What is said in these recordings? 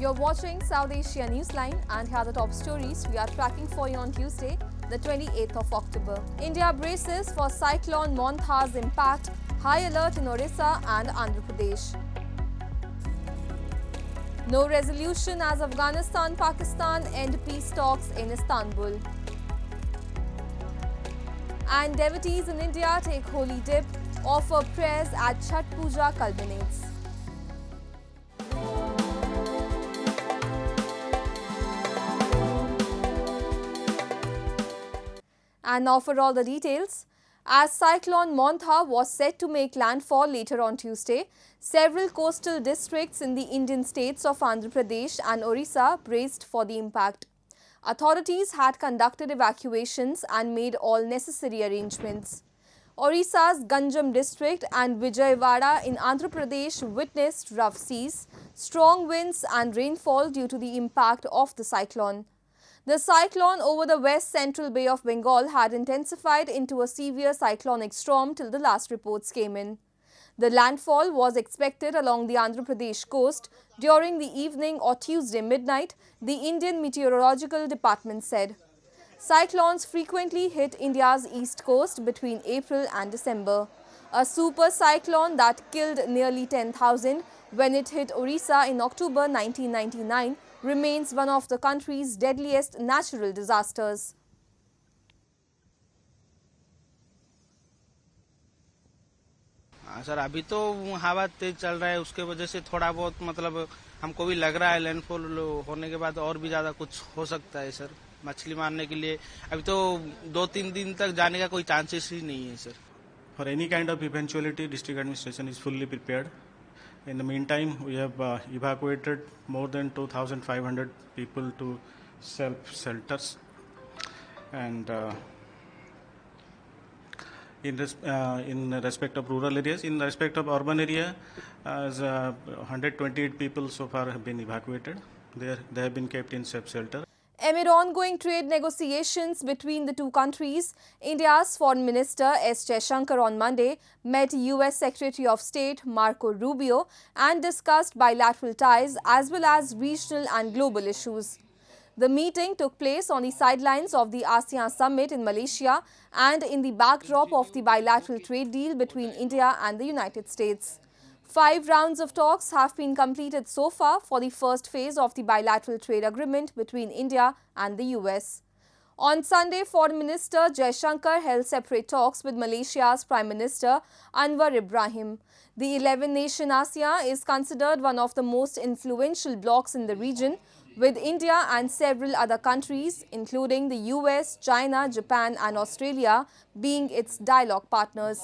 You're watching South Asia Newsline, and here are the top stories we are tracking for you on Tuesday, the 28th of October. India braces for Cyclone Montha's impact, high alert in Odisha and Andhra Pradesh. No resolution as Afghanistan, Pakistan end peace talks in Istanbul. And devotees in India take holy dip, offer prayers at Chhath Puja culminates. And now for all the details. As Cyclone Montha was set to make landfall later on Tuesday, several coastal districts in the Indian states of Andhra Pradesh and Odisha braced for the impact. Authorities had conducted evacuations and made all necessary arrangements. Odisha's Ganjam district and Vijayawada in Andhra Pradesh witnessed rough seas, strong winds and rainfall due to the impact of the cyclone. The cyclone over the west central Bay of Bengal had intensified into a severe cyclonic storm till the last reports came in. The landfall was expected along the Andhra Pradesh coast during the evening or Tuesday midnight, the Indian Meteorological Department said. Cyclones frequently hit India's east coast between April and December. A super cyclone that killed nearly 10,000 when it hit Odisha in October 1999 remains one of the country's deadliest natural disasters. Sir अभी तो हवा तेज चल रहा है, उसके वजह से थोड़ा बहुत मतलब हमको भी लग रहा है लैंडफॉल होने के बाद और भी ज्यादा कुछ हो सकता है सर। मछली मारने के लिए अभी तो 2-3 दिन तक जाने का कोई चांसेस ही नहीं है sir. For any kind of eventuality, district administration is fully prepared. In the meantime, we have evacuated more than 2,500 people to shelters, and in respect of rural areas, in respect of urban area, 128 people so far have been evacuated. They have been kept in safe shelter. Amid ongoing trade negotiations between the two countries, India's Foreign Minister S. Jaishankar on Monday met U.S. Secretary of State Marco Rubio and discussed bilateral ties as well as regional and global issues. The meeting took place on the sidelines of the ASEAN summit in Malaysia and in the backdrop of the bilateral trade deal between India and the United States. 5 rounds of talks have been completed so far for the first phase of the bilateral trade agreement between India and the U.S. On Sunday, Foreign Minister Jaishankar held separate talks with Malaysia's Prime Minister Anwar Ibrahim. The 11-nation ASEAN is considered one of the most influential blocs in the region, with India and several other countries, including the U.S., China, Japan and Australia, being its dialogue partners.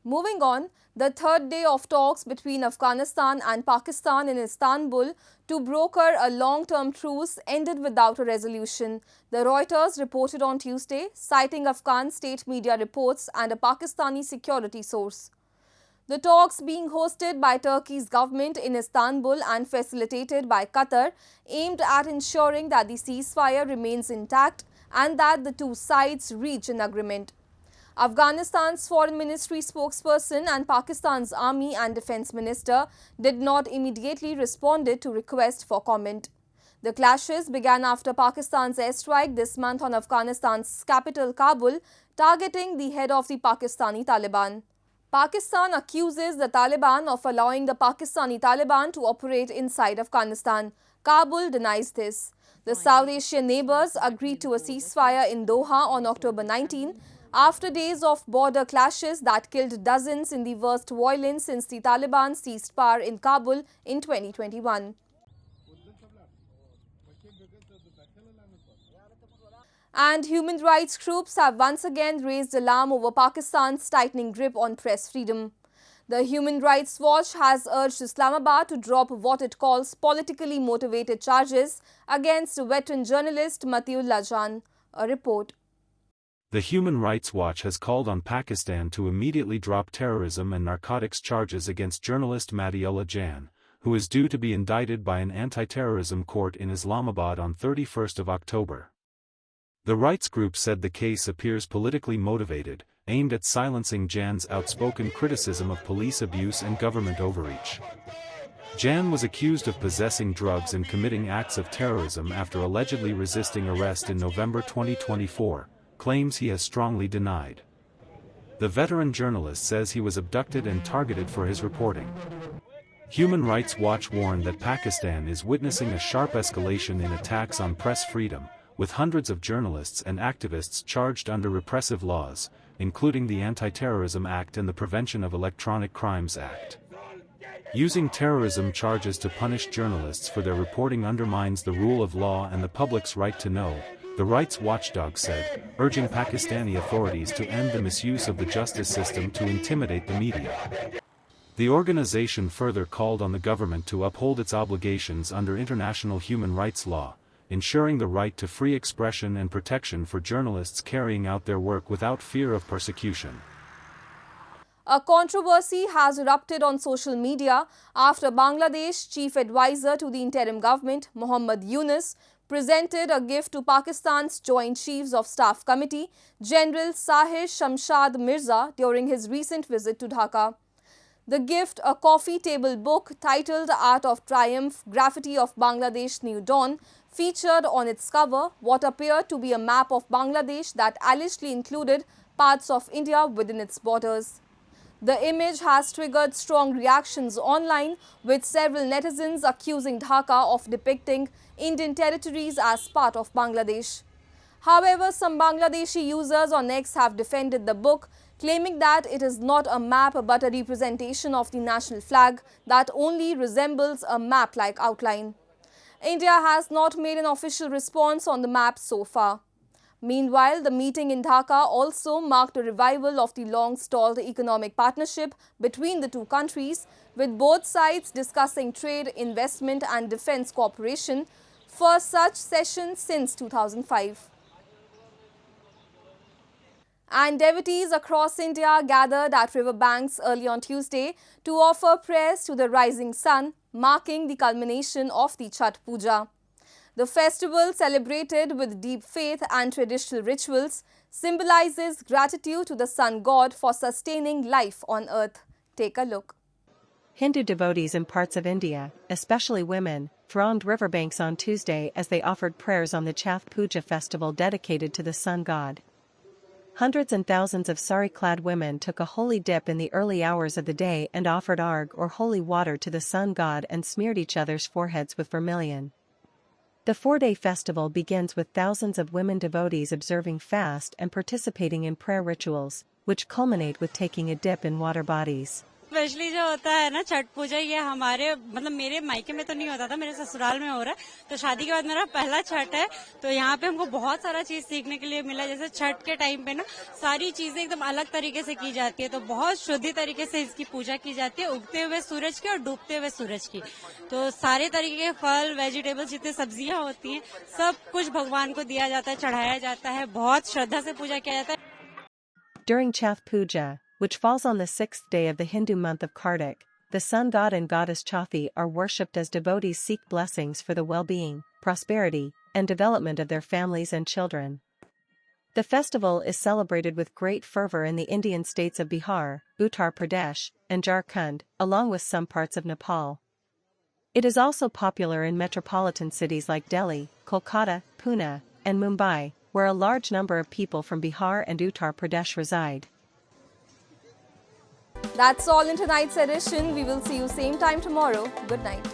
Moving on, the third day of talks between Afghanistan and Pakistan in Istanbul to broker a long-term truce ended without a resolution, the Reuters reported on Tuesday, citing Afghan state media reports and a Pakistani security source. The talks, being hosted by Turkey's government in Istanbul and facilitated by Qatar, aimed at ensuring that the ceasefire remains intact and that the two sides reach an agreement. Afghanistan's foreign ministry spokesperson and Pakistan's army and defense minister did not immediately respond to requests for comment. The clashes began after Pakistan's airstrike this month on Afghanistan's capital Kabul, targeting the head of the Pakistani Taliban. Pakistan accuses the Taliban of allowing the Pakistani Taliban to operate inside Afghanistan. Kabul denies this. The South Asian neighbors agreed to a ceasefire in Doha on October 19, after days of border clashes that killed dozens in the worst violence since the Taliban seized power in Kabul in 2021. And human rights groups have once again raised alarm over Pakistan's tightening grip on press freedom. The Human Rights Watch has urged Islamabad to drop what it calls politically motivated charges against veteran journalist Matiullah Jan. A report. The Human Rights Watch has called on Pakistan to immediately drop terrorism and narcotics charges against journalist Matiullah Jan, who is due to be indicted by an anti-terrorism court in Islamabad on 31st of October. The rights group said the case appears politically motivated, aimed at silencing Jan's outspoken criticism of police abuse and government overreach. Jan was accused of possessing drugs and committing acts of terrorism after allegedly resisting arrest in November 2024, claims he has strongly denied. The veteran journalist says he was abducted and targeted for his reporting. Human Rights Watch warned that Pakistan is witnessing a sharp escalation in attacks on press freedom, with hundreds of journalists and activists charged under repressive laws, including the Anti-Terrorism Act and the Prevention of Electronic Crimes Act. Using terrorism charges to punish journalists for their reporting undermines the rule of law and the public's right to know, the rights watchdog said, urging Pakistani authorities to end the misuse of the justice system to intimidate the media. The organization further called on the government to uphold its obligations under international human rights law, ensuring the right to free expression and protection for journalists carrying out their work without fear of persecution. A controversy has erupted on social media after Bangladesh Chief Advisor to the interim government, Mohammad Yunus, presented a gift to Pakistan's Joint Chiefs of Staff Committee, General Sahir Shamshad Mirza, during his recent visit to Dhaka. The gift, a coffee table book titled Art of Triumph, Graffiti of Bangladesh New Dawn, featured on its cover what appeared to be a map of Bangladesh that allegedly included parts of India within its borders. The image has triggered strong reactions online, with several netizens accusing Dhaka of depicting Indian territories as part of Bangladesh. However, some Bangladeshi users on X have defended the book, claiming that it is not a map but a representation of the national flag that only resembles a map-like outline. India has not made an official response on the map so far. Meanwhile, the meeting in Dhaka also marked a revival of the long-stalled economic partnership between the two countries, with both sides discussing trade, investment and defence cooperation, first such session since 2005. And devotees across India gathered at riverbanks early on Tuesday to offer prayers to the rising sun, marking the culmination of the Chhath Puja. The festival, celebrated with deep faith and traditional rituals, symbolizes gratitude to the sun god for sustaining life on earth. Take a look. Hindu devotees in parts of India, especially women, thronged riverbanks on Tuesday as they offered prayers on the Chhath Puja festival dedicated to the sun god. Hundreds and thousands of sari-clad women took a holy dip in the early hours of the day and offered arg or holy water to the sun god and smeared each other's foreheads with vermilion. The 4-day festival begins with thousands of women devotees observing fast and participating in prayer rituals, which culminate with taking a dip in water bodies. Specially जो होता है ना छठ पूजा, ये हमारे मतलब मेरे मायके में तो नहीं होता था, मेरे ससुराल में हो रहा है। तो शादी के बाद मेरा पहला छठ है, तो यहाँ पे हमको बहुत सारा चीज सीखने के लिए मिला। जैसे छठ के टाइम पे ना सारी चीजें एकदम अलग तरीके से की जाती है, तो बहुत शुद्ध तरीके से इसकी पूजा की जाती है, उगते हुए सूरज की और डूबते हुए सूरज की। तो सारे तरीके के फल, वेजिटेबल्स, जितने सब्जियां होती हैं, सब कुछ भगवान को दिया जाता है, चढ़ाया जाता है, बहुत श्रद्धा से पूजा किया जाता है। During Chhath Puja, which falls on the 6th day of the Hindu month of Kartik, the sun god and goddess Chhathi are worshipped as devotees seek blessings for the well-being, prosperity, and development of their families and children. The festival is celebrated with great fervor in the Indian states of Bihar, Uttar Pradesh, and Jharkhand, along with some parts of Nepal. It is also popular in metropolitan cities like Delhi, Kolkata, Pune, and Mumbai, where a large number of people from Bihar and Uttar Pradesh reside. That's all in tonight's edition. We will see you same time tomorrow. Good night.